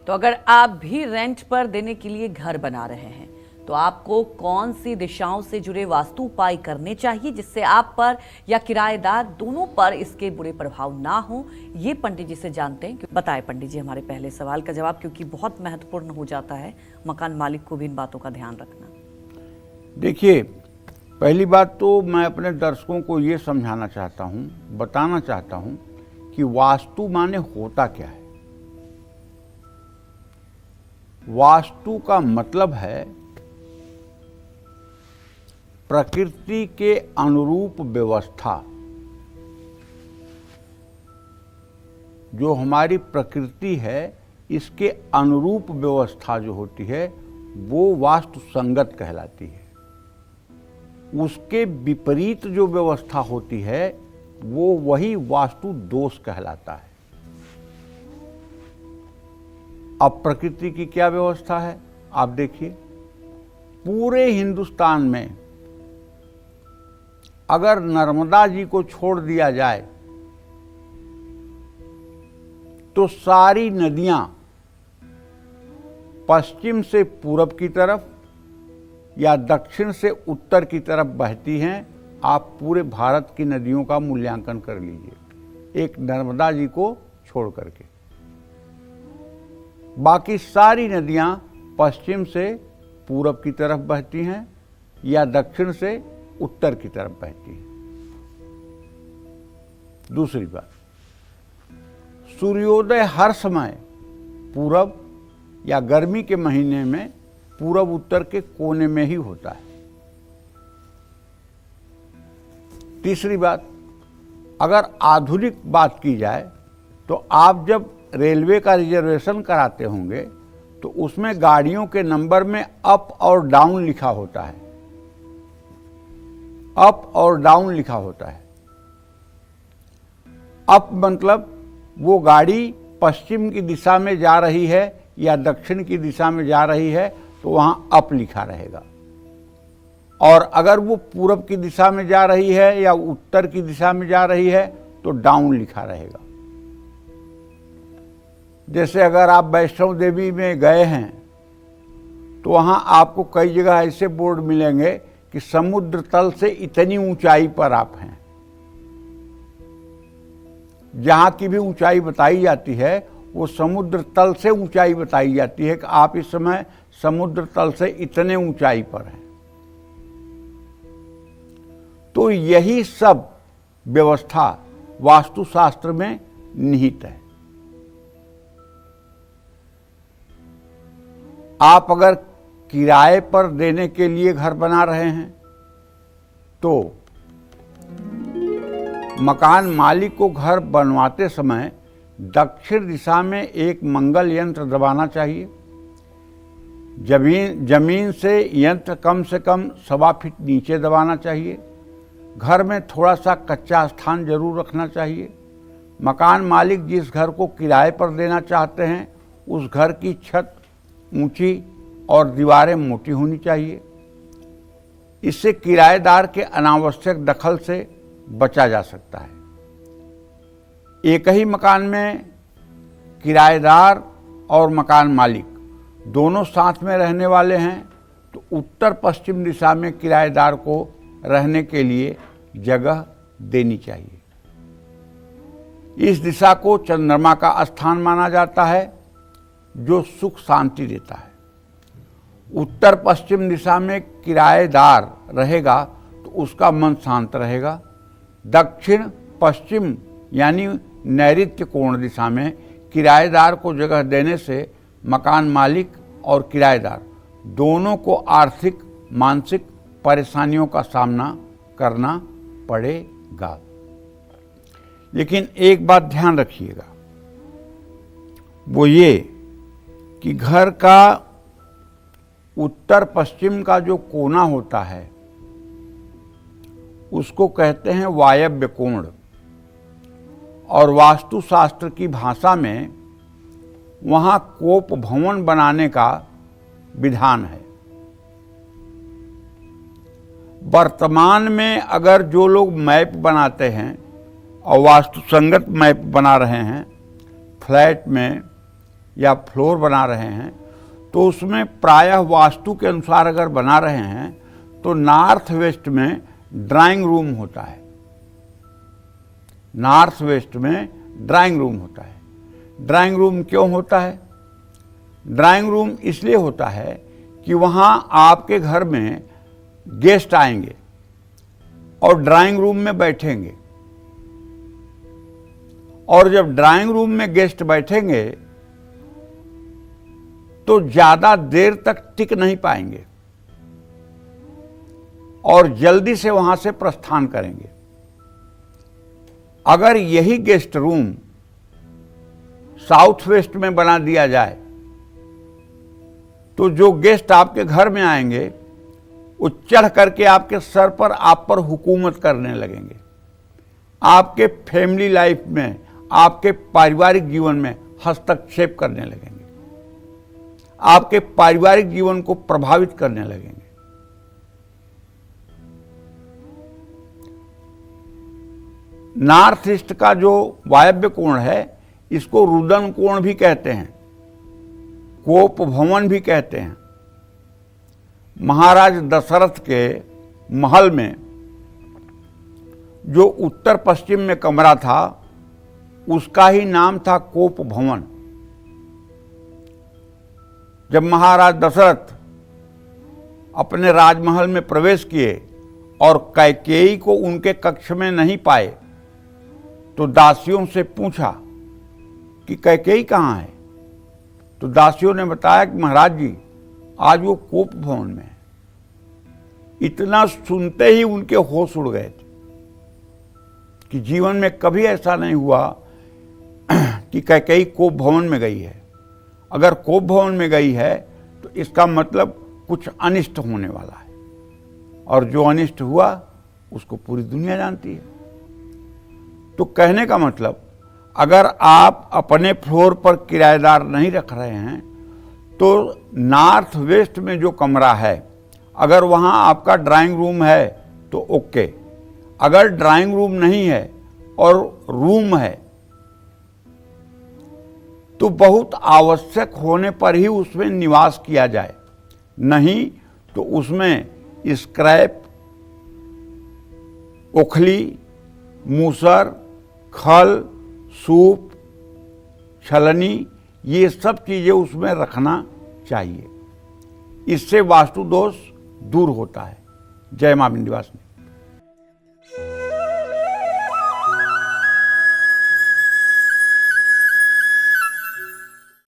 तो अगर आप भी रेंट पर देने के लिए घर बना रहे हैं तो आपको कौन सी दिशाओं से जुड़े वास्तु उपाय करने चाहिए जिससे आप पर या किराएदार दोनों पर इसके बुरे प्रभाव ना हो, ये पंडित जी से जानते हैं। बताएं पंडित जी हमारे पहले सवाल का जवाब, क्योंकि बहुत महत्वपूर्ण हो जाता है मकान मालिक को भी इन बातों का ध्यान रखना। देखिए, पहली बात तो मैं अपने दर्शकों को ये समझाना चाहता हूँ, बताना चाहता हूँ कि वास्तु माने होता क्या है। वास्तु का मतलब है प्रकृति के अनुरूप व्यवस्था। जो हमारी प्रकृति है इसके अनुरूप व्यवस्था जो होती है वो वास्तु संगत कहलाती है। उसके विपरीत जो व्यवस्था होती है वो वही वास्तु दोष कहलाता है। अब प्रकृति की क्या व्यवस्था है आप देखिए। पूरे हिंदुस्तान में अगर नर्मदा जी को छोड़ दिया जाए तो सारी नदियां पश्चिम से पूरब की तरफ या दक्षिण से उत्तर की तरफ बहती हैं। आप पूरे भारत की नदियों का मूल्यांकन कर लीजिए एक नर्मदा जी को छोड़ करके। बाकी सारी नदियां पश्चिम से पूरब की तरफ बहती हैं या दक्षिण से उत्तर की तरफ बहती हैं। दूसरी बात, सूर्योदय हर समय पूरब या गर्मी के महीने में पूरब उत्तर के कोने में ही होता है। तीसरी बात, अगर आधुनिक बात की जाए तो आप जब रेलवे का रिजर्वेशन कराते होंगे तो उसमें गाड़ियों के नंबर में अप और डाउन लिखा होता है। अप और डाउन लिखा होता है। अप मतलब वो गाड़ी पश्चिम की दिशा में जा रही है या दक्षिण की दिशा में जा रही है तो वहां अप लिखा रहेगा। और अगर वो पूरब की दिशा में जा रही है या उत्तर की दिशा में जा रही है तो डाउन लिखा रहेगा। जैसे अगर आप वैष्णो देवी में गए हैं तो वहां आपको कई जगह ऐसे बोर्ड मिलेंगे कि समुद्र तल से इतनी ऊंचाई पर आप हैं। जहां की भी ऊंचाई बताई जाती है वो समुद्र तल से ऊंचाई बताई जाती है कि आप इस समय समुद्र तल से इतने ऊंचाई पर हैं। तो यही सब व्यवस्था वास्तुशास्त्र में निहित है। आप अगर किराए पर देने के लिए घर बना रहे हैं तो मकान मालिक को घर बनवाते समय दक्षिण दिशा में एक मंगल यंत्र दबाना चाहिए। जमीन से यंत्र कम से कम 1.25 फीट नीचे दबाना चाहिए। घर में थोड़ा सा कच्चा स्थान जरूर रखना चाहिए। मकान मालिक जिस घर को किराए पर देना चाहते हैं उस घर की छत ऊंची और दीवारें मोटी होनी चाहिए। इससे किराएदार के अनावश्यक दखल से बचा जा सकता है। एक ही मकान में किराएदार और मकान मालिक दोनों साथ में रहने वाले हैं तो उत्तर पश्चिम दिशा में किराएदार को रहने के लिए जगह देनी चाहिए। इस दिशा को चंद्रमा का स्थान माना जाता है जो सुख शांति देता है। उत्तर पश्चिम दिशा में किराएदार रहेगा तो उसका मन शांत रहेगा। दक्षिण पश्चिम यानी नैऋत्य कोण दिशा में किराएदार को जगह देने से मकान मालिक और किराएदार दोनों को आर्थिक मानसिक परेशानियों का सामना करना पड़ेगा। लेकिन एक बात ध्यान रखिएगा, वो ये कि घर का उत्तर पश्चिम का जो कोना होता है उसको कहते हैं वायव्य कोण। और वास्तुशास्त्र की भाषा में वहाँ कोप भवन बनाने का विधान है। वर्तमान में अगर जो लोग मैप बनाते हैं और वास्तुसंगत मैप बना रहे हैं फ्लैट में या फ्लोर बना रहे हैं तो उसमें प्रायः वास्तु के अनुसार अगर बना रहे हैं तो नॉर्थ वेस्ट में ड्राइंग रूम होता है। नॉर्थ वेस्ट में ड्राइंग रूम होता है। ड्राइंग रूम क्यों होता है? ड्राइंग रूम इसलिए होता है कि वहाँ आपके घर में गेस्ट आएंगे और ड्राइंग रूम में बैठेंगे, और जब ड्राइंग रूम में गेस्ट बैठेंगे तो ज्यादा देर तक टिक नहीं पाएंगे और जल्दी से वहां से प्रस्थान करेंगे। अगर यही गेस्ट रूम साउथ वेस्ट में बना दिया जाए तो जो गेस्ट आपके घर में आएंगे वो चढ़ करके आपके सर पर आप पर हुकूमत करने लगेंगे, आपके फैमिली लाइफ में, आपके पारिवारिक जीवन में हस्तक्षेप करने लगेंगे, आपके पारिवारिक जीवन को प्रभावित करने लगेंगे। नॉर्थ ईस्ट का जो वायव्य कोण है इसको रुदन कोण भी कहते हैं, कोप भवन भी कहते हैं। महाराज दशरथ के महल में जो उत्तर पश्चिम में कमरा था उसका ही नाम था कोप भवन। जब महाराज दशरथ अपने राजमहल में प्रवेश किए और कैकेयी को उनके कक्ष में नहीं पाए तो दासियों से पूछा कि कैकेयी कहाँ है? तो दासियों ने बताया कि महाराज जी आज वो कोप भवन में है। इतना सुनते ही उनके होश उड़ गए थे कि जीवन में कभी ऐसा नहीं हुआ कि कैकेयी कोप भवन में गई है। अगर कोप भवन में गई है तो इसका मतलब कुछ अनिष्ट होने वाला है, और जो अनिष्ट हुआ उसको पूरी दुनिया जानती है। तो कहने का मतलब, अगर आप अपने फ्लोर पर किराएदार नहीं रख रहे हैं तो नॉर्थ वेस्ट में जो कमरा है अगर वहाँ आपका ड्राइंग रूम है तो ओके। अगर ड्राइंग रूम नहीं है और रूम है तो बहुत आवश्यक होने पर ही उसमें निवास किया जाए, नहीं तो उसमें स्क्रैप, ओखली, मूसर, खल, सूप, छलनी, ये सब चीजें उसमें रखना चाहिए। इससे वास्तु दोष दूर होता है। जय मां विंध्यवासिनी।